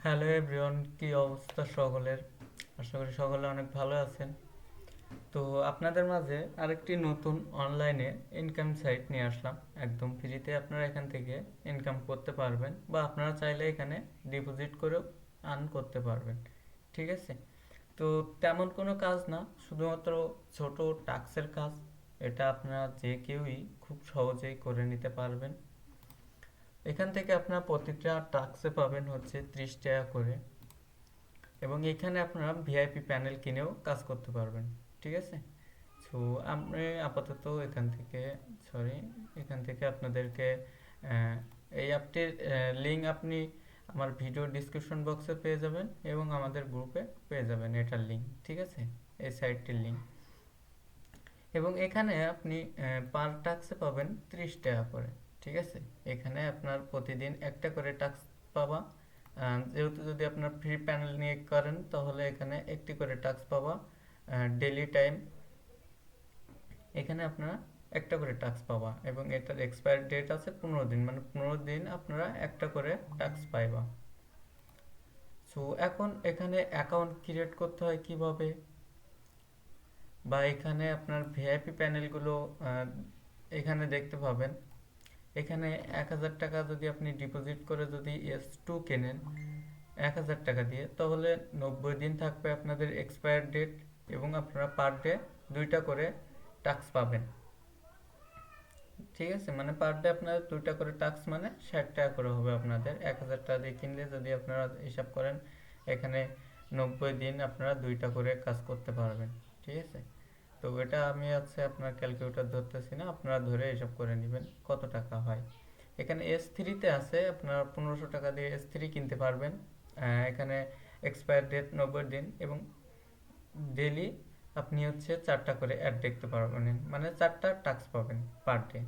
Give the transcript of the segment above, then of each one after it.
Hello everyone, কি অবস্থা সকলের? আশা করি সকলে অনেক ভালো আছেন। তো আপনাদের মাঝে আরেকটি নতুন অনলাইনে ইনকাম সাইট নিয়ে আসলাম। একদম ফ্রিতে আপনারা এখান থেকে ইনকাম করতে পারবেন, বা আপনারা চাইলে এখানে ডিপোজিট করেও আর্ন করতে পারবেন। ঠিক আছে? তো তেমন কোনো কাজ না, শুধুমাত্র ছোট টাস্কের কাজ। এটা আপনারা যে কেউই খুব সহজেই করে নিতে পারবেন। এখান থেকে আপনারা প্রতিটা টাস্কে পাবেন হচ্ছে 30 টাকা করে, এবং এখানে আপনারা ভিআইপি প্যানেল কিনেও কাজ করতে পারবেন। ঠিক আছে? সো আমি আপাতত এখান থেকে আপনাদেরকে এই অ্যাপটির লিঙ্ক আপনি আমার ভিডিও ডিসক্রিপশন বক্সে পেয়ে যাবেন, এবং আমাদের গ্রুপে পেয়ে যাবেন এটার লিঙ্ক। ঠিক আছে? এই সাইটটির লিঙ্ক। এবং এখানে আপনি পার টাস্কে পাবেন 30 টাকা করে। ঠিক আছে? এখানে আপনার প্রতিদিন একটা করে টাস্ক পাবা। যেহেতু যদি আপনার ফ্রি প্যানেল নিয়ে করেন তাহলে এখানে একটি করে টাস্ক পাবা ডেলি টাইম। এখানে আপনারা একটা করে টাস্ক পাবা, এবং এটার এক্সপায়ার ডেট আছে 15 দিন, মানে 15 দিন আপনারা একটা করে টাস্ক পাইবা। সো এখন এখানে অ্যাকাউন্ট ক্রিয়েট করতে হয় কিভাবে, বা এখানে আপনার ভিআইপি প্যানেলগুলো এখানে দেখতে পাবেন। এখানে 1000 টাকা যদি আপনি ডিপোজিট করে যদি S2 কেনেন 1000 টাকা দিয়ে, তাহলে 90 দিন থাকবে আপনাদের এক্সপায়ার ডেট, এবং আপনারা পার ডে দুইটা করে টাস্ক পাবেন। ঠিক আছে? মানে পার ডে আপনার দুইটা করে টাস্ক, মানে 60 টাকা করে হবে আপনাদের। 1000 টাকা দিয়ে কিনলে যদি আপনারা হিসাব করেন, এখানে 90 দিন আপনারা দুইটা করে কাজ করতে পারবেন। ঠিক আছে? তো এটা আমি আপনার ক্যালকুলেটর ধরতেছি না, আপনারা ধরে হিসাব করে নেবেন কত টাকা হয়। এখানে S3-তে আছে, আপনারা 1500 টাকা দিয়ে S3 কিনতে পারবেন। এখানে এক্সপায়ার ডেট 90 দিন, এবং ডেলি আপনি চারটা করে অ্যাড দেখতে পারবেন, মানে চারটা টাস্ক পাবেন পার ডে।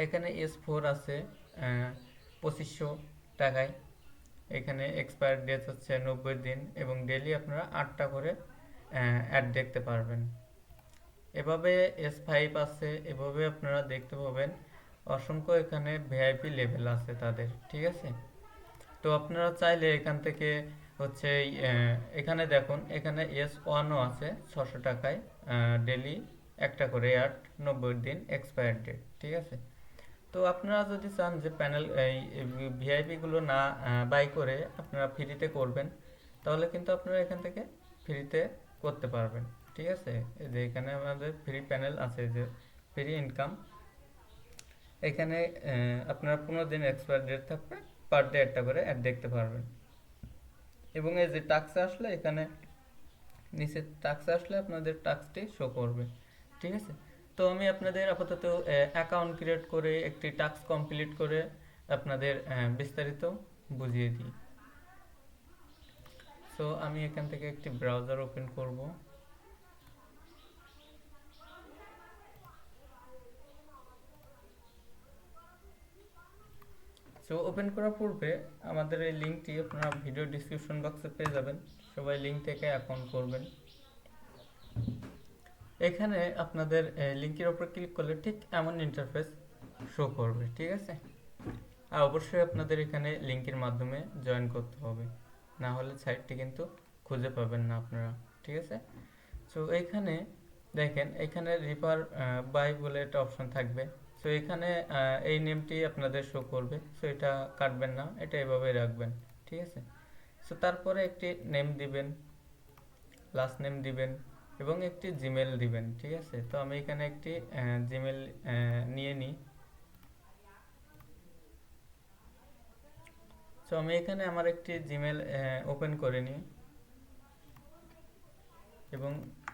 এখানে S4 আছে 2500 টাকায়। এখানে এক্সপায়ার ডেট হচ্ছে 90 দিন, এবং ডেলি আপনারা 8টা করে অ্যাড দেখতে পারবেন। এভাবে S5 আছে, এভাবে আপনারা দেখতে পাবেন। অসংখ্য এখানে ভিআইপি লেভেল আছে তাদের। ঠিক আছে? তো আপনারা চাইলে এখান থেকে এখানে দেখুন, এখানে S1ও আছে 600 টাকায় ডেলি একটা করে অ্যাড, 90 দিন এক্সপায়ার ডেট। ঠিক আছে? তো আপনারা যদি চান যে প্যানেল এই ভিআইপি গুলো না বাই করে আপনারা ফ্রিতে করবেন, তাহলে কিন্তু আপনারা এখান থেকে ফ্রিতে করতে পারবেন। ঠিক আছে? এই যে এখানে আমাদের ফ্রি প্যানেল আছে, যে ফ্রি ইনকাম। এখানে আপনারা 15 দিন এক্সপায়ার ডেট থাকবে, পার ডে একটা করে অ্যাড দেখতে পারবেন। এবং এই যে টাস্ক আসলে এখানে নিচে টাস্ক আসলে আপনাদের টাস্কটি শো করবে। ঠিক আছে? তো আমি আপনাদের আপাতত অ্যাকাউন্ট ক্রিয়েট করে একটি টাস্ক কমপ্লিট করে আপনাদের বিস্তারিত বুঝিয়ে দিই। সো আমি এখান থেকে একটি ব্রাউজার ওপেন করব। সো ওপেন করার পূর্বে আমাদের এই লিঙ্কটি আপনারা ভিডিও ডিসক্রিপশন বক্সে পেয়ে যাবেন। সবাই লিঙ্ক থেকে অ্যাকাউন্ট করবেন। এখানে আপনাদের লিঙ্কের উপর ক্লিক করলে ঠিক এমন ইন্টারফেস শো করবে। ঠিক আছে? আর অবশ্যই আপনাদের এখানে লিঙ্কের মাধ্যমে জয়েন করতে হবে, না হলে সাইটটি কিন্তু খুঁজে পাবেন না আপনারা। ঠিক আছে? সো এইখানে দেখেন, এখানে রিফার বাই বলে একটা অপশন থাকবে। সো এখানে এই নেমটি আপনাদের শো করবে। সো এটা কাটবেন না, এটা এভাবেই রাখবেন। ঠিক আছে? সো তারপরে একটি নেম দিবেন, লাস্ট নেম দিবেন, এবং একটি জিমেল দিবেন। ঠিক আছে? তো আমি এখানে একটি জিমেল নিয়ে নিই। সো আমি এখানে আমার একটি জিমেল ওপেন করে নিই, এবং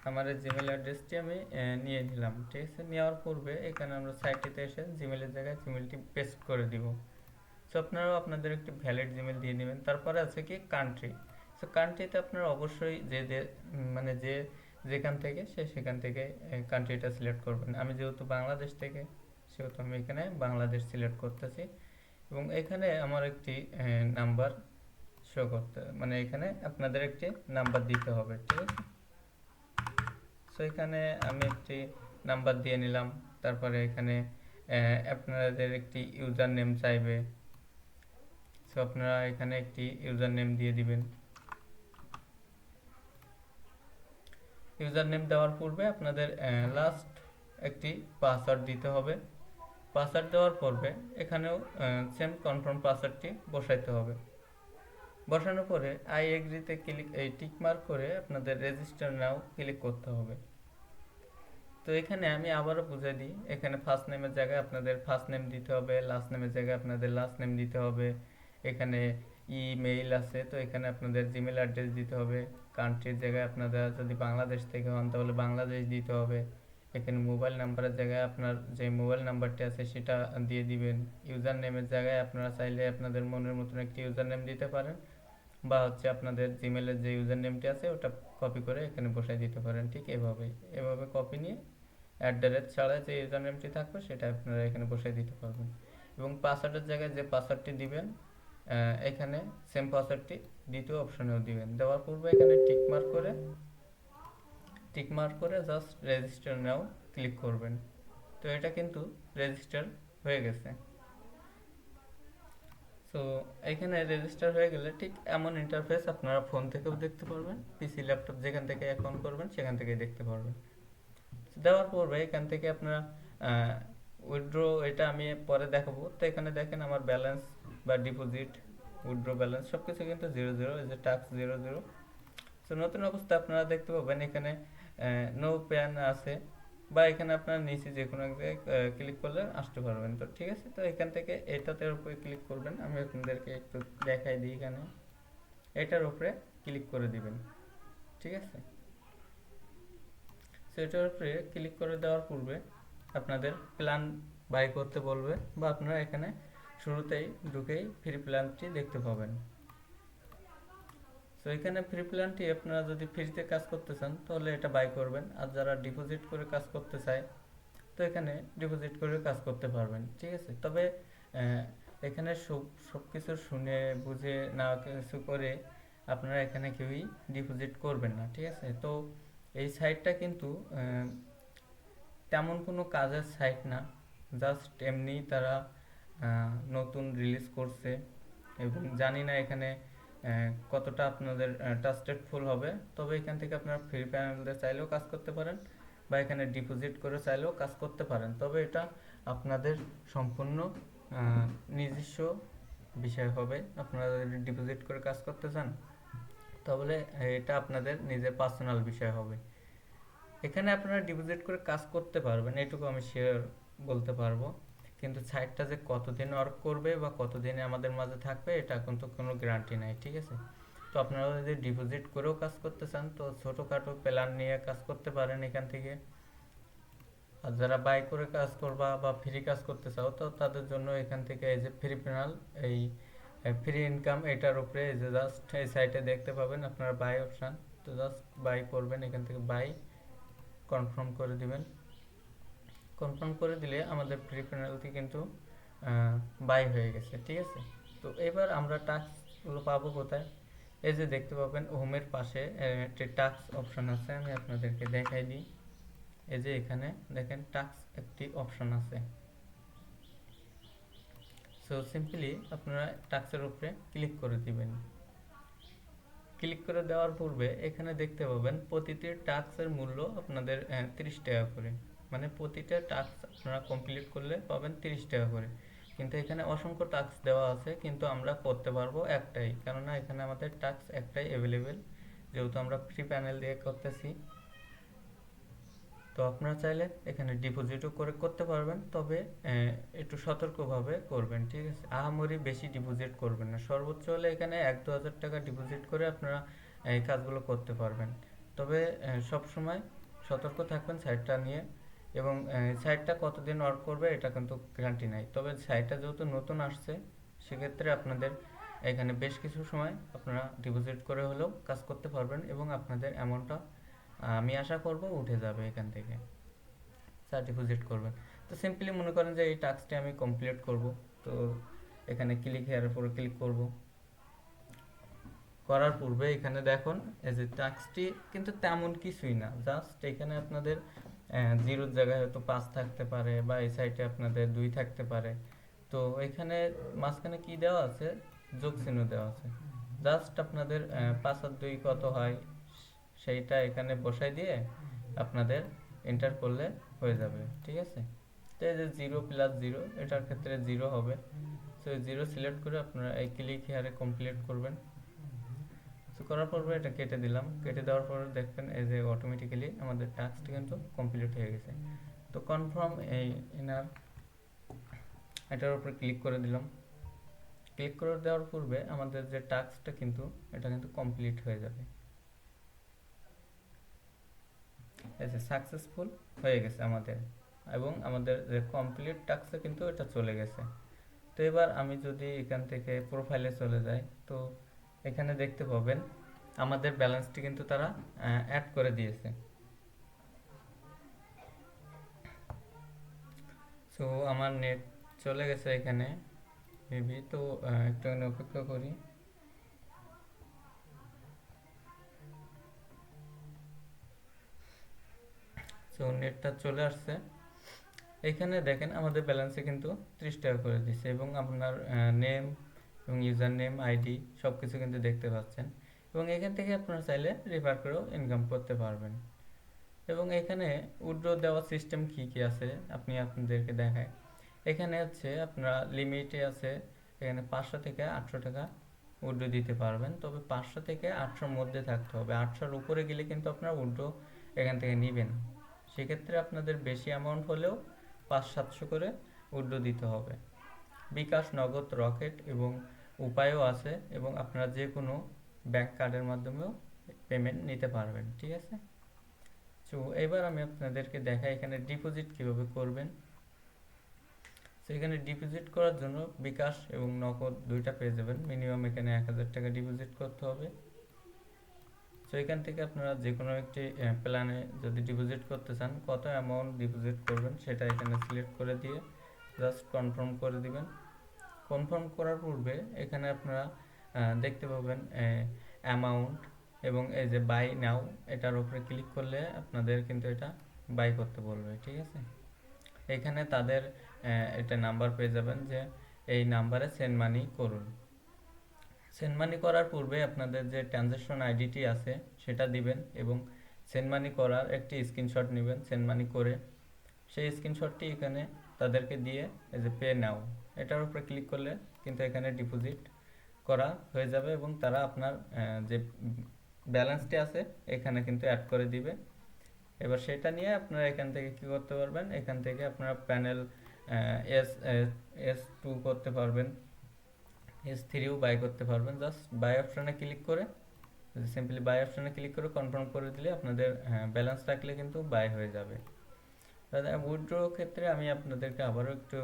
আমার জিমেল অ্যাড্রেসটি আমি নিয়ে নিলাম। ঠিক আছে? নেওয়ার পূর্বে এখানে আমরা সাইটটিতে এসে জিমেলের জায়গায় জিমেলটি পেস্ট করে দিব। সো আপনারাও আপনাদের একটি ভ্যালিড জিমেল দিয়ে নেবেন। তারপরে আছে কি কান্ট্রি। সো কান্ট্রিতে আপনারা অবশ্যই মানে যেখান থেকে সেখান থেকে কান্ট্রিটা সিলেক্ট করবেন। আমি যেহেতু বাংলাদেশ থেকে, সেহেতু আমি এখানে বাংলাদেশ সিলেক্ট করতেছি, এবং এখানে আমার একটি নাম্বার শো করতে, মানে এখানে আপনাদের একটি নাম্বার দিতে হবে। ঠিক আছে? সো এখানে আমি একটি নাম্বার দিয়ে নিলাম। তারপরে এখানে আপনাদের একটি ইউজার নেম চাইবে। সো আপনারা এখানে একটি ইউজার নেম দিয়ে দিবেন। ইউজার নেম দেওয়ার পূর্বে আপনাদের লাস্ট একটি পাসওয়ার্ড দিতে হবে। পাসওয়ার্ড দেওয়ার পূর্বে এখানেও সেম কনফার্ম পাসওয়ার্ডটি বসাইতে হবে। বসানোর পরে আই এগ্রিতে ক্লিক টিক মার্ক করে আপনাদের রেজিস্টার নাও ক্লিক করতে হবে। তো এখানে আমি আবারও বুঝিয়ে দিই, এখানে ফার্স্ট নেমের জায়গায় আপনাদের ফার্স্ট নেম দিতে হবে, লাস্ট নেমের জায়গায় আপনাদের লাস্ট নেম দিতে হবে। এখানে ইমেইল আছে, তো এখানে আপনাদের জিমেল অ্যাড্রেস দিতে হবে। কান্ট্রির জায়গায় আপনারা যদি বাংলাদেশ থেকে হন তাহলে বাংলাদেশ দিতে হবে। এখানে মোবাইল নাম্বারের জায়গায় আপনার যে মোবাইল নাম্বারটি আছে সেটা দিয়ে দিবেন। ইউজার নেমের জায়গায় আপনারা চাইলে আপনাদের মনের মতন একটি ইউজার নেম দিতে পারেন, বা হচ্ছে আপনাদের জিমেলের যে ইউজার নেমটি আছে ওটা কপি করে এখানে বসাই দিতে পারেন। ঠিক এভাবে কপি নিয়ে অ্যাট ছাড়া যে ইউজার নেমটি থাকবে সেটা আপনারা এখানে বসাই দিতে পারবেন। এবং পাসওয়ার্ডের জায়গায় যে পাসওয়ার্ডটি দিবেন এখানে সেম পাসওয়ার্ডটি দ্বিতীয় অপশনেও দিবেন। দেওয়ার পূর্বে এখানে টিক মার্ক করে জাস্ট রেজিস্টার নাও ক্লিক করবেন। তো এটা কিন্তু রেজিস্টার হয়ে গেছে। সো এখানে রেজিস্টার হয়ে গেলে ঠিক এমন ইন্টারফেস আপনারা ফোন থেকেও দেখতে পারবেন, পিসি ল্যাপটপ যেখান থেকে অ্যাকাউন্ট করবেন সেখান থেকে দেখতে পারবেন। দেওয়ার পূর্বে এখান থেকে আপনারা উইথড্র, এটা আমি পরে দেখাবো। তো এখানে দেখেন আমার ব্যালেন্স বা ডিপোজিট, উইথড্র ব্যালেন্স সব কিছু কিন্তু 00, এই যে টাক্স 00। তো নতুন অবস্থা আপনারা দেখতে পাবেন এখানে নো প্যান আছে, বা এখানে আপনার নিচে যে কোনো এক জায়গায় ক্লিক করলে আসতে পারবেন। তো ঠিক আছে, তো এখান থেকে এটাতে উপরে ক্লিক করবেন। আমি আপনাদেরকে একটু দেখাই দিই, এখানে এটার উপরে ক্লিক করে দিবেন। ঠিক আছে, সেটার উপরে ক্লিক করে দেওয়ার পূর্বে আপনাদের প্ল্যান বাই করতে বলবে, বা আপনারা এখানে শুরুতেই ঢুকেই ফ্রি প্ল্যানটি দেখতে পাবেন। তো এখানে ফ্রি প্ল্যানটি আপনারা যদি ফ্রিতে কাজ করতে চান তাহলে এটা বাই করবেন, আর যারা ডিপোজিট করে কাজ করতে চায় তো এখানে ডিপোজিট করে কাজ করতে পারবেন। ঠিক আছে, তবে এখানে সব কিছু শুনে বুঝে না কিছু করে আপনারা এখানে কেউই ডিপোজিট করবেন না। ঠিক আছে, তো এই সাইটটা কিন্তু তেমন কোনো কাজের সাইট না, জাস্ট এমনি তারা নতুন রিলিজ করছে, এবং জানি না এখানে কতটা আপনাদের ট্রাস্টেডফুল হবে। তবে এখান থেকে আপনারা ফ্রি প্যানেলদের চাইলেও কাজ করতে পারেন, বা এখানে ডিপোজিট করে চাইলেও কাজ করতে পারেন। তবে এটা আপনাদের সম্পূর্ণ নিজস্ব বিষয় হবে। আপনারা যদি ডিপোজিট করে কাজ করতে চান তাহলে এটা আপনাদের নিজের পার্সোনাল বিষয় হবে। এখানে আপনারা ডিপোজিট করে কাজ করতে পারবেন, এটুকু আমি শিওর বলতে পারবো, কিন্তু সাইটটা যে কতদিন ওয়ার্ক করবে বা কতদিনে আমাদের মাঝে থাকবে এটা কিন্তু কোনো গ্যারান্টি নাই। ঠিক আছে, তো আপনারা যদি ডিপোজিট করেও কাজ করতে চান তো ছোটোখাটো প্ল্যান নিয়ে কাজ করতে পারেন এখান থেকে। আর যারা বাই করে কাজ করবা বা ফ্রি কাজ করতে চাও তো তাদের জন্য এখান থেকে এই যে ফ্রি প্যানেল, এই ফ্রি ইনকাম, এটার উপরে এই যে জাস্ট এই সাইটে দেখতে পাবেন আপনারা বাই অপশান। তো জাস্ট বাই করবেন, এখান থেকে বাই কনফার্ম করে দিবেন। কনফার্ম করে দিলে আমাদের ফ্রি পেনাল্টি কিন্তু বাই হয়ে গেছে। ঠিক আছে, তো এবার আমরা টাস্কগুলো পাবো কোথায়? এই যে দেখতে পাবেন হোমের পাশে একটি টাস্ক অপশন আছে, আমি আপনাদেরকে দেখাই দিই। এই যে এখানে দেখেন টাস্ক একটি অপশন আছে। সো সিম্পলি আপনারা টাস্কের উপরে ক্লিক করে দিবেন। ক্লিক করে দেওয়ার পূর্বে এখানে দেখতে পাবেন প্রতিটি টাস্কের মূল্য আপনাদের 30 টাকা করে, মানে প্রতিটা টাস্ক আপনারা কমপ্লিট করলে পাবেন 30 টাকা করে। কিন্তু এখানে অসংখ্য টাস্ক দেওয়া আছে, কিন্তু আমরা করতে পারবো একটাই, কেননা এখানে আমাদের টাস্ক একটাই অ্যাভেলেবেল, যেহেতু আমরা ফ্রি প্যানেল দিয়ে করতেছি। তো আপনারা চাইলে এখানে ডিপোজিটও করে করতে পারবেন, তবে একটু সতর্কভাবে করবেন। ঠিক আছে, আহামরি বেশি ডিপোজিট করবেন না, সর্বোচ্চ হলে এখানে 1-2 হাজার টাকা ডিপোজিট করে আপনারা এই কাজগুলো করতে পারবেন। তবে সব সময় সতর্ক থাকবেন সাইটটা নিয়ে, এবং সাইটটা কতদিন ওয়ার্ক করবে এটা কিন্তু গ্যারান্টি নাই। তবে সাইটটা যেহেতু নতুন আসছে সেক্ষেত্রে আপনাদের এখানে বেশ কিছু সময় আপনারা ডিপোজিট করে হলেও কাজ করতে পারবেন, এবং আপনাদের অ্যামাউন্টটা আমি আশা করব উঠে যাবে এখান থেকে, স্যার ডিপোজিট করবেন। তো সিম্পলি মনে করেন যে এই টাস্কটি আমি কমপ্লিট করব, তো এখানে ক্লিক হেয়ার উপরে ক্লিক করব। করার পূর্বে এখানে দেখুন এই যে টাস্কটি কিন্তু তেমন কিছুই না, জাস্ট এখানে আপনাদের জিরোর জায়গায় হয়তো 5 থাকতে পারে, বা এই সাইটে আপনাদের 2 থাকতে পারে। তো এখানে মাঝখানে কি দেওয়া আছে, যোগ চিহ্ন দেওয়া আছে। জাস্ট আপনাদের 5 আর 2 কত হয় সেইটা এখানে বসাই দিয়ে আপনাদের এন্টার করলে হয়ে যাবে, ঠিক আছে। তো এই যে 0 প্লাস 0, এটার ক্ষেত্রে 0 হবে। তো 0 সিলেক্ট করে আপনারা এই ক্লিক হেয়ারে কমপ্লিট করবেন। তো করার পর এটা কেটে দিলাম, কেটে দেওয়ার পর দেখবেন এই যে অটোমেটিক্যালি আমাদের টাস্কটি কিন্তু কমপ্লিট হয়ে গেছে। তো কনফার্ম এই ইনার এটার উপর ক্লিক করে দিলাম। ক্লিক করে দেওয়ার পূর্বে আমাদের যে টাস্কটা কিন্তু এটা কিন্তু কমপ্লিট হয়ে যাবে। এই যে সাকসেসফুল হয়ে গেছে আমাদের, এবং আমাদের যে কমপ্লিট টাস্কে কিন্তু এটা চলে গেছে। তো এবার আমি যদি এখান থেকে প্রোফাইলে চলে যাই, তো এখানে দেখতে পাবেন আমাদের ব্যালেন্সটি কিন্তু তারা অ্যাড করে দিয়েছে। সো আমার নেট চলে গেছে এখানে মেবি, তো একটু অপেক্ষা করি। সো নেটটা চলে আসছে। এখানে দেখেন আমাদের ব্যালেন্সে কিন্তু 30 টাকা করে দিচ্ছে, এবং আপনার নেম এবং ইউজার নেম, আইডি সব কিছু কিন্তু দেখতে পাচ্ছেন। এবং এখান থেকে আপনারা চাইলে রেফার করেও ইনকাম করতে পারবেন। এবং এখানে উইথড্র দেওয়ার সিস্টেম কি কি আছে আপনি আপনাদেরকে দেখায়। এখানে হচ্ছে আপনারা লিমিটে আছে, এখানে 500 থেকে 800 টাকা উইথড্র দিতে পারবেন, তবে 500 থেকে 800-র মধ্যে থাকতে হবে। 800-র উপরে গেলে কিন্তু আপনারা উইথড্র এখান থেকে নেবেন। সেক্ষেত্রে আপনাদের বেশি অ্যামাউন্ট হলেও 500-700 করে উইথড্র দিতে হবে। বিকাশ, নগদ, রকেট এবং উপায়ও আছে, এবং আপনারা যে কোনো ব্যাংক কার্ডের মাধ্যমেও পেমেন্ট নিতে পারবেন, ঠিক আছে। তো এবার আমি আপনাদেরকে দেখাই এখানে ডিপোজিট কিভাবে করবেন। তো এখানে ডিপোজিট করার জন্য বিকাশ এবং নগদ দুইটা পেয়ে যাবেন। মিনিমাম এখানে 1000 টাকা ডিপোজিট করতে হবে। তো এখান থেকে আপনারা যে কোনো একটি প্ল্যানে যদি ডিপোজিট করতে চান, কত অ্যামাউন্ট ডিপোজিট করবেন সেটা এখানে সিলেক্ট করে দিয়ে জাস্ট কনফার্ম করে দিবেন। কনফার্ম করার পূর্বে এখানে আপনারা দেখতে পাবেন অ্যামাউন্ট, এবং এই যে বাই নাও এটার উপরে ক্লিক করলে আপনাদের কিন্তু এটা বাই করতে বলবে, ঠিক আছে। এখানে তাদের এটা নাম্বার পেয়ে যাবেন, যে এই নাম্বারে সেন্ড মানি করুন। সেন্ড মানি করার পূর্বে আপনাদের যে ট্রানজ্যাকশন আইডিটি আছে সেটা দিবেন, এবং সেন্ড মানি করার একটি স্ক্রিনশট নেবেন সেন্ড মানি করে। সেই স্ক্রিনশটটি এখানে তাদেরকে দিয়ে এই যে পে নাও এটার উপরে ক্লিক করলে কিন্তু এখানে ডিপোজিট করা হয়ে যাবে, এবং তারা আপনার যে ব্যালেন্সটি আছে এখানে কিন্তু অ্যাড করে দিবে। এবার সেটা নিয়ে আপনারা এখান থেকে কি করতে পারবেন, এখান থেকে আপনারা প্যানেল এস এস টু করতে পারবেন, S3ও বাই করতে পারবেন। জাস্ট বাই অপশনে ক্লিক করে, সিম্পলি বাই অপশনে ক্লিক করে কনফার্ম করে দিলে আপনাদের ব্যালেন্স রাখলে কিন্তু বাই হয়ে যাবে। উইথড্র ক্ষেত্রে আমি আপনাদেরকে আবারও একটু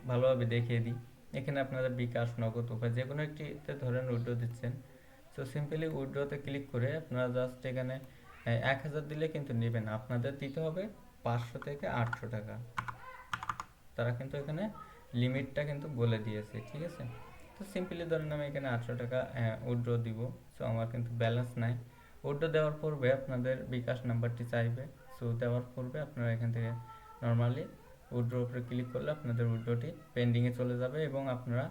ভালোভাবে দেখিয়ে দিই। এখানে আপনারা বিকাশ, নগদ, উপায় যে কোনো একটিতে ধরেন উইথড্র দিচ্ছেন। সো সিম্পলি উইথড্রতে ক্লিক করে আপনারা জাস্ট এখানে 1000 দিলে কিন্তু নেবেন, আপনাদের দিতে হবে 500 থেকে 800 টাকা। তারা কিন্তু এখানে লিমিটটা কিন্তু বলে দিয়েছে, ঠিক আছে। তো সিম্পলি ধরেন আমি এখানে 800 টাকা উইথড্র দিব। সো আমার কিন্তু ব্যালেন্স নাই। উইথড্র দেওয়ার পূর্বে আপনাদের বিকাশ নাম্বারটি চাইবে। সো দেওয়ার পূর্বে আপনারা এখান থেকে নর্মালি উইথড্র উপরে ক্লিক করলে আপনাদের উইথড্রটি পেন্ডিংয়ে চলে যাবে, এবং আপনারা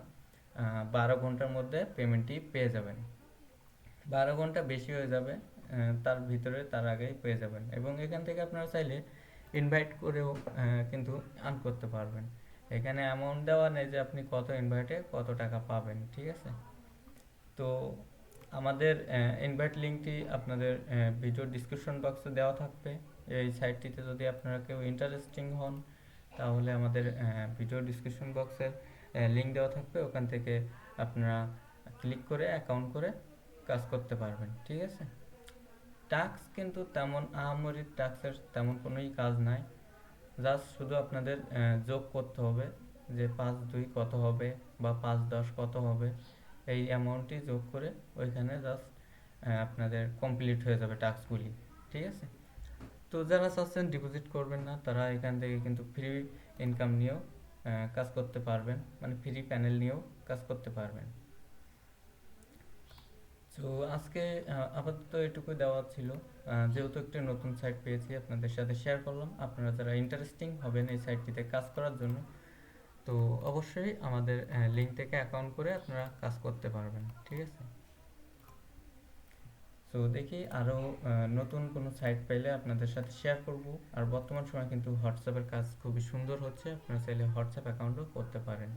12 ঘন্টার মধ্যে পেমেন্টটি পেয়ে যাবেন। 12 ঘন্টা বেশি হয়ে যাবে তার ভিতরে, তার আগেই পেয়ে যাবেন। এবং এখান থেকে আপনারা চাইলে ইনভাইট করেও কিন্তু আর্ন করতে পারবেন। এখানে অ্যামাউন্ট দেওয়া নেই যে আপনি কত ইনভাইটে কত টাকা পাবেন, ঠিক আছে। তো আমাদের ইনভাইট লিঙ্কটি আপনাদের ভিডিও ডিসক্রিপশন বক্সে দেওয়া থাকবে। এই সাইটটিতে যদি আপনারা কেউ ইন্টারেস্টিং হন, তাহলে আমাদের ভিডিও ডিসক্রিপশন বক্সের লিঙ্ক দেওয়া থাকবে, ওখান থেকে আপনারা ক্লিক করে অ্যাকাউন্ট করে কাজ করতে পারবেন, ঠিক আছে। টাস্ক কিন্তু তেমন আহামরি টাস্কের তেমন কোনোই কাজ নাই। জাস্ট শুধু আপনাদের যোগ করতে হবে, যে 5-2 কত হবে বা 5-10 কত হবে, এই অ্যামাউন্টটি যোগ করে ওইখানে জাস্ট আপনাদের কমপ্লিট হয়ে যাবে টাস্কগুলি, ঠিক আছে। তো যারা চাচ্ছেন ডিপোজিট করবেন না, তারা এখান থেকে কিন্তু ফ্রি ইনকাম নিয়েও কাজ করতে পারবেন, মানে ফ্রি প্যানেল নিয়েও কাজ করতে পারবেন। তো আজকে আপাতত এটুকু দেওয়া ছিল। যেহেতু একটি নতুন সাইট পেয়েছি আপনাদের সাথে শেয়ার করলাম। আপনারা যারা ইন্টারেস্টিং হবেন এই সাইটটিতে কাজ করার জন্য, তো অবশ্যই আমাদের লিঙ্ক থেকে অ্যাকাউন্ট করে আপনারা কাজ করতে পারবেন, ঠিক আছে। তো দেখি আরও নতুন কোনো সাইট পাইলে আপনাদের সাথে শেয়ার করব। আর বর্তমান সময় কিন্তু হোয়াটসঅ্যাপের কাজ খুবই সুন্দর হচ্ছে, আপনারা চাইলে হোয়াটসঅ্যাপ অ্যাকাউন্টও করতে পারেন।